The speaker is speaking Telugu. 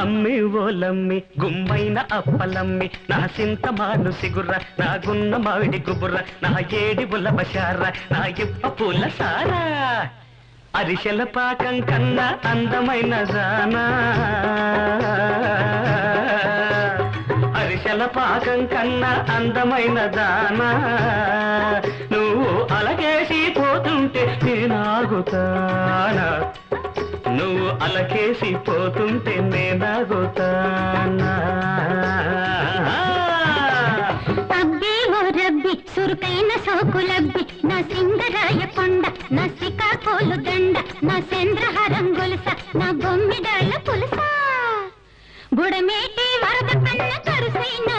అమ్మి ఓలమ్మి గుమ్మైన అప్పలమ్మి నా సింతమాను సిగుర్ర నా గున్న మావిడి గుబుర్ర నా ఏడి బుల్ల బషార నా ఇప్ప పూల సారా అరిసెల పాకం కన్నా అందమైన జానా అరిసెల పాకం కన్నా అందమైన దానా నువ్వు అలకేసి పోతుంటే నేనాగుతానా నువ్వు అలకేసి పోతుంటే నేనాగుతానా అబ్బే ఓ రబ్బి సురుకైన సోకులబ్బి నా సింగరాయ కొండ నా సికాకోలు దండ నా చంద్రహారం గొలుస నా బొమ్మిడాళ్ళ పులుస బుడమేటి వరద కన్న కరుసైన